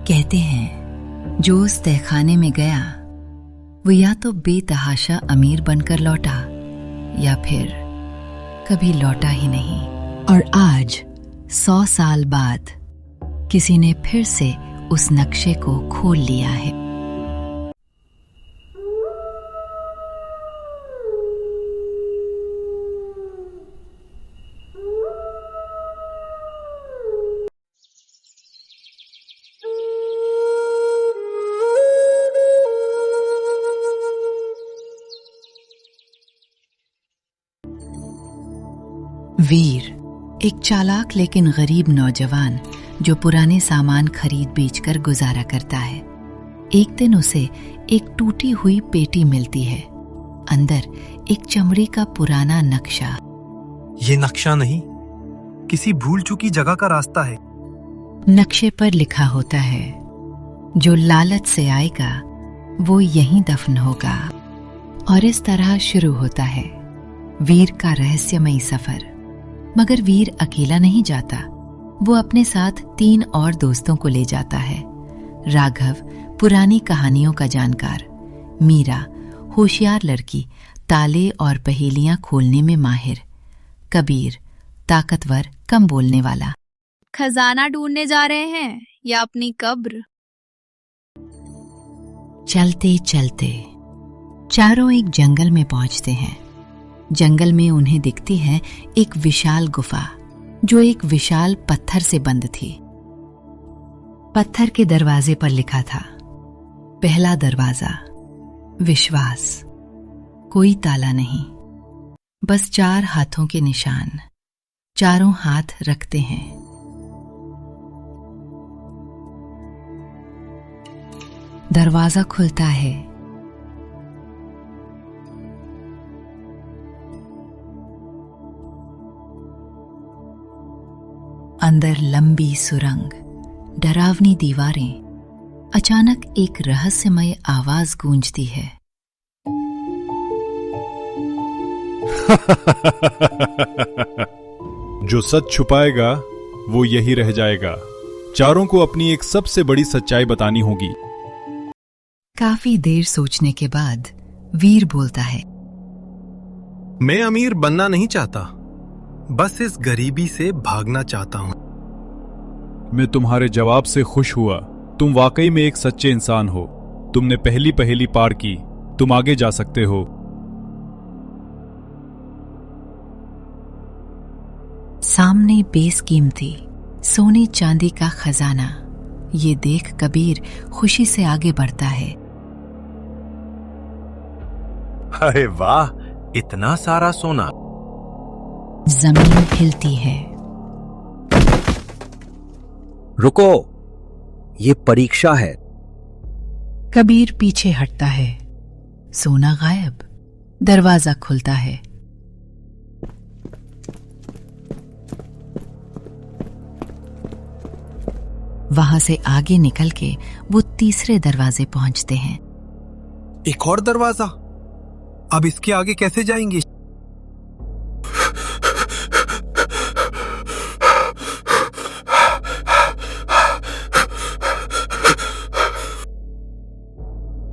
कहते हैं जो उस तहखाने में गया वो या तो बेतहाशा अमीर बनकर लौटा या फिर कभी लौटा ही नहीं। और आज 100 साल बाद किसी ने फिर से उस नक्शे को खोल लिया है। वीर, एक चालाक लेकिन गरीब नौजवान जो पुराने सामान खरीद बेचकर गुजारा करता है। एक दिन उसे एक टूटी हुई पेटी मिलती है, अंदर एक चमड़ी का पुराना नक्शा। ये नक्शा नहीं, किसी भूल चुकी जगह का रास्ता है। नक्शे पर लिखा होता है जो लालच से आएगा वो यहीं दफन होगा। और इस तरह शुरू होता है वीर का रहस्यमयी सफर। मगर वीर अकेला नहीं जाता, वो अपने साथ 3 और दोस्तों को ले जाता है। राघव, पुरानी कहानियों का जानकार; मीरा, होशियार लड़की, ताले और पहेलियां खोलने में माहिर; कबीर, ताकतवर, कम बोलने वाला। खजाना ढूंढने जा रहे हैं या अपनी कब्र? चलते चलते चारों एक जंगल में पहुंचते हैं। जंगल में उन्हें दिखती है एक विशाल गुफा जो एक विशाल पत्थर से बंद थी। पत्थर के दरवाजे पर लिखा था, पहला दरवाजा, विश्वास। कोई ताला नहीं, बस 4 हाथों के निशान। चारों हाथ रखते हैं। दरवाजा खुलता है। अंदर लंबी सुरंग, डरावनी दीवारें। अचानक एक रहस्यमय आवाज गूंजती है। जो सच छुपाएगा वो यही रह जाएगा। चारों को अपनी एक सबसे बड़ी सच्चाई बतानी होगी। काफी देर सोचने के बाद वीर बोलता है, मैं अमीर बनना नहीं चाहता, बस इस गरीबी से भागना चाहता हूं। मैं तुम्हारे जवाब से खुश हुआ। तुम वाकई में एक सच्चे इंसान हो। तुमने पहली पहेली पार की, तुम आगे जा सकते हो। सामने बेसकीमती सोने चांदी का खजाना। ये देख कबीर खुशी से आगे बढ़ता है। अरे वाह, इतना सारा सोना। जमीन हिलती है। रुको, ये परीक्षा है। कबीर पीछे हटता है। सोना गायब। दरवाजा खुलता है। वहां से आगे निकल के वो तीसरे दरवाजे पहुंचते हैं। एक और दरवाजा। अब इसके आगे कैसे जाएंगे?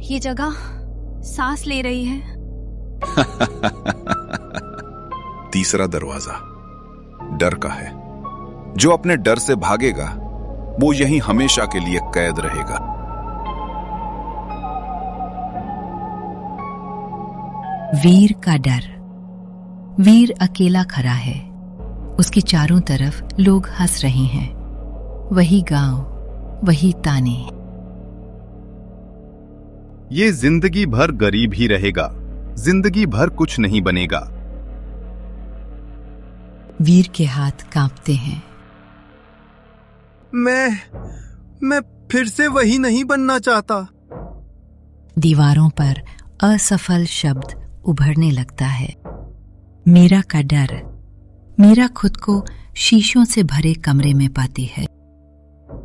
ये जगह सांस ले रही है। तीसरा दरवाजा डर का है। जो अपने डर से भागेगा वो यहीं हमेशा के लिए कैद रहेगा। वीर का डर। वीर अकेला खड़ा है। उसके चारों तरफ लोग हंस रहे हैं। वही गांव, वही ताने। ये जिंदगी भर गरीब ही रहेगा, जिंदगी भर कुछ नहीं बनेगा। वीर के हाथ कांपते हैं। मैं फिर से वही नहीं बनना चाहता। दीवारों पर असफल शब्द उभरने लगता है। मीरा का डर। मीरा खुद को शीशों से भरे कमरे में पाती है।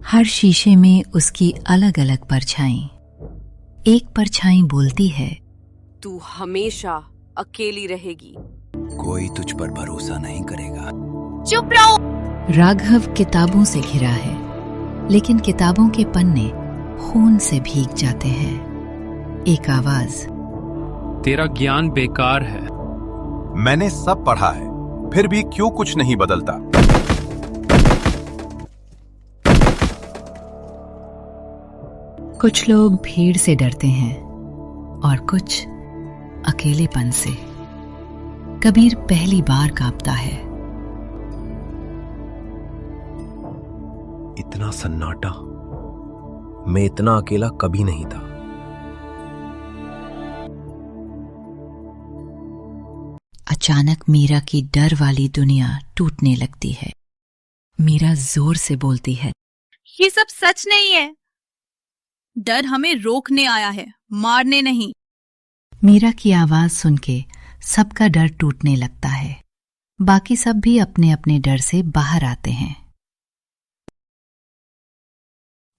हर शीशे में उसकी अलग अलग परछाई। एक परछाई बोलती है, तू हमेशा अकेली रहेगी। कोई तुझ पर भरोसा नहीं करेगा। चुप रहो। राघव किताबों से घिरा है। लेकिन किताबों के पन्ने खून से भीग जाते हैं। एक आवाज, तेरा ज्ञान बेकार है। मैंने सब पढ़ा है, फिर भी क्यों कुछ नहीं बदलता? कुछ लोग भीड़ से डरते हैं और कुछ अकेलेपन से। कबीर पहली बार कांपता है। इतना सन्नाटा, मैं इतना अकेला कभी नहीं था। अचानक मीरा की डर वाली दुनिया टूटने लगती है। मीरा जोर से बोलती है, ये सब सच नहीं है। डर हमें रोकने आया है, मारने नहीं। मीरा की आवाज सुन के सबका डर टूटने लगता है। बाकी सब भी अपने अपने डर से बाहर आते हैं।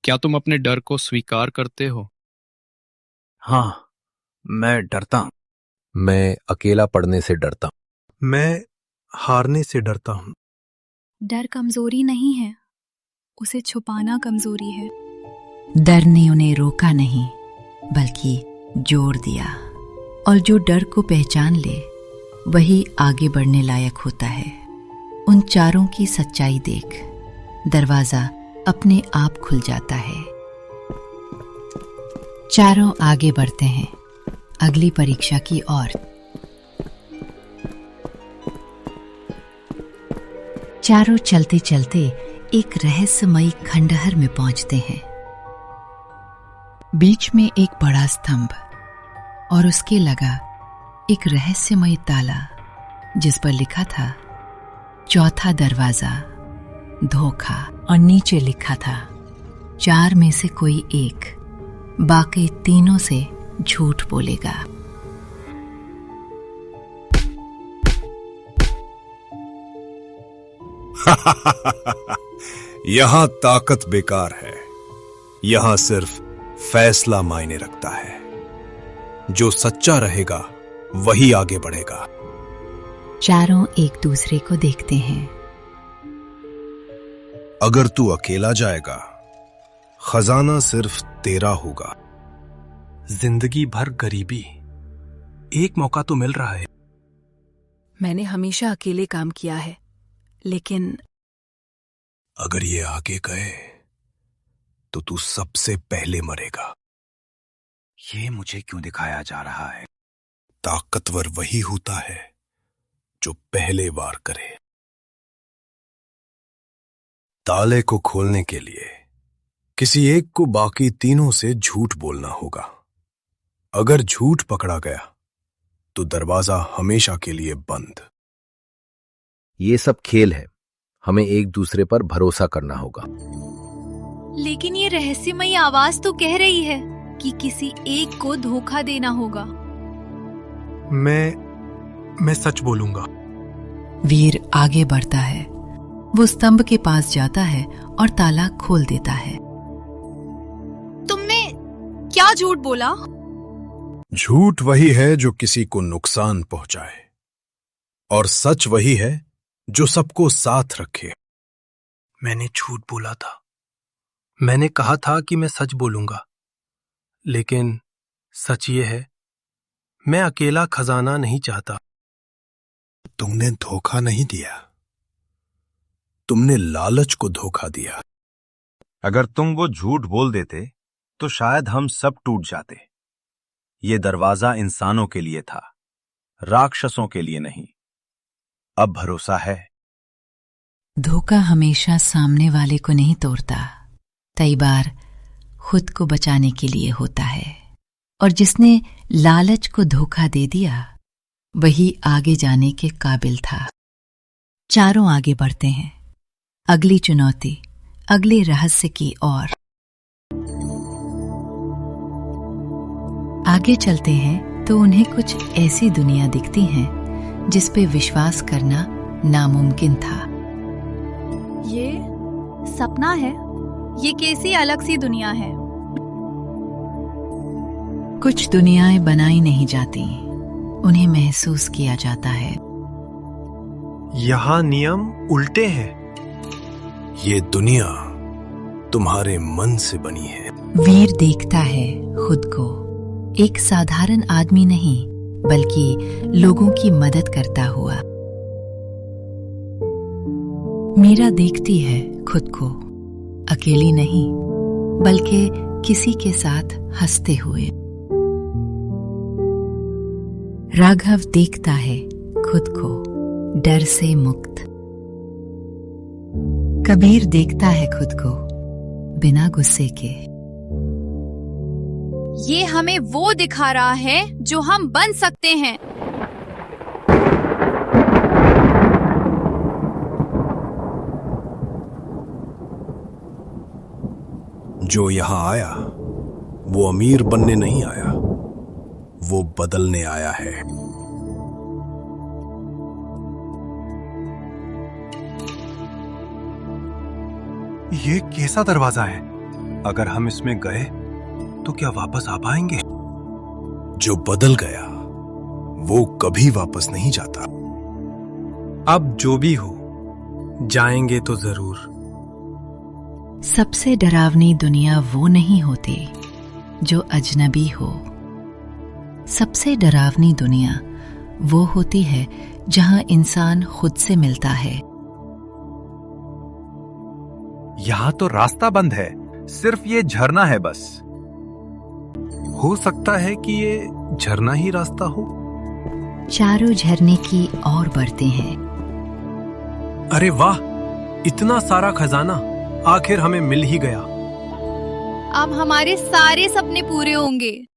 क्या तुम अपने डर को स्वीकार करते हो? हाँ, मैं डरता हूं। मैं अकेला पड़ने से डरता हूं। मैं हारने से डरता हूं। डर कमजोरी नहीं है, उसे छुपाना कमजोरी है। डर ने उन्हें रोका नहीं, बल्कि जोड़ दिया। और जो डर को पहचान ले, वही आगे बढ़ने लायक होता है। उन चारों की सच्चाई देख, दरवाजा अपने आप खुल जाता है। चारों आगे बढ़ते हैं अगली परीक्षा की ओर। चारों चलते चलते एक रहस्यमयी खंडहर में पहुंचते हैं। बीच में एक बड़ा स्तंभ और उसके लगा एक रहस्यमयी ताला, जिस पर लिखा था चौथा दरवाजा, धोखा। और नीचे लिखा था 4 में से कोई एक, बाकी तीनों से झूठ बोलेगा। यहां ताकत बेकार है। यहां सिर्फ फैसला मायने रखता है। जो सच्चा रहेगा वही आगे बढ़ेगा। चारों एक दूसरे को देखते हैं। अगर तू अकेला जाएगा, खजाना सिर्फ तेरा होगा। जिंदगी भर गरीबी, एक मौका तो मिल रहा है। मैंने हमेशा अकेले काम किया है, लेकिन अगर ये आगे गए तो तू सबसे पहले मरेगा। ये मुझे क्यों दिखाया जा रहा है? ताकतवर वही होता है जो पहले वार करे। ताले को खोलने के लिए किसी एक को बाकी तीनों से झूठ बोलना होगा। अगर झूठ पकड़ा गया तो दरवाजा हमेशा के लिए बंद। ये सब खेल है, हमें एक दूसरे पर भरोसा करना होगा। लेकिन ये रहस्यमयी आवाज तो कह रही है कि किसी एक को धोखा देना होगा। मैं सच बोलूंगा। वीर आगे बढ़ता है। वो स्तंभ के पास जाता है और ताला खोल देता है। तुमने क्या झूठ बोला? झूठ वही है जो किसी को नुकसान पहुंचाए, और सच वही है जो सबको साथ रखे। मैंने झूठ बोला था। मैंने कहा था कि मैं सच बोलूंगा, लेकिन सच ये है, मैं अकेला खजाना नहीं चाहता। तुमने धोखा नहीं दिया, तुमने लालच को धोखा दिया। अगर तुम वो झूठ बोल देते तो शायद हम सब टूट जाते। ये दरवाजा इंसानों के लिए था, राक्षसों के लिए नहीं। अब भरोसा है। धोखा हमेशा सामने वाले को नहीं तोड़ता, कई बार खुद को बचाने के लिए होता है। और जिसने लालच को धोखा दे दिया, वही आगे जाने के काबिल था। चारों आगे बढ़ते हैं अगली चुनौती, अगले रहस्य की ओर। आगे चलते हैं तो उन्हें कुछ ऐसी दुनिया दिखती है जिस पे विश्वास करना नामुमकिन था। ये सपना है, ये कैसी अलग सी दुनिया है। कुछ दुनियाएं बनाई नहीं जाती, उन्हें महसूस किया जाता है। यहां नियम उल्टे हैं। ये दुनिया तुम्हारे मन से बनी है। वीर देखता है खुद को एक साधारण आदमी नहीं बल्कि लोगों की मदद करता हुआ। मीरा देखती है खुद को अकेली नहीं बल्कि किसी के साथ हंसते हुए। राघव देखता है खुद को डर से मुक्त। कबीर देखता है खुद को बिना गुस्से के। ये हमें वो दिखा रहा है जो हम बन सकते हैं। जो यहां आया वो अमीर बनने नहीं आया, वो बदलने आया है। ये कैसा दरवाजा है? अगर हम इसमें गए तो क्या वापस आ पाएंगे? जो बदल गया वो कभी वापस नहीं जाता। अब जो भी हो, जाएंगे तो जरूर। सबसे डरावनी दुनिया वो नहीं होती जो अजनबी हो। सबसे डरावनी दुनिया वो होती है जहां इंसान खुद से मिलता है। यहां तो रास्ता बंद है, सिर्फ ये झरना है बस। हो सकता है कि ये झरना ही रास्ता हो। चारों झरने की ओर बढ़ते हैं। अरे वाह, इतना सारा खजाना आखिर हमें मिल ही गया। अब हमारे सारे सपने पूरे होंगे।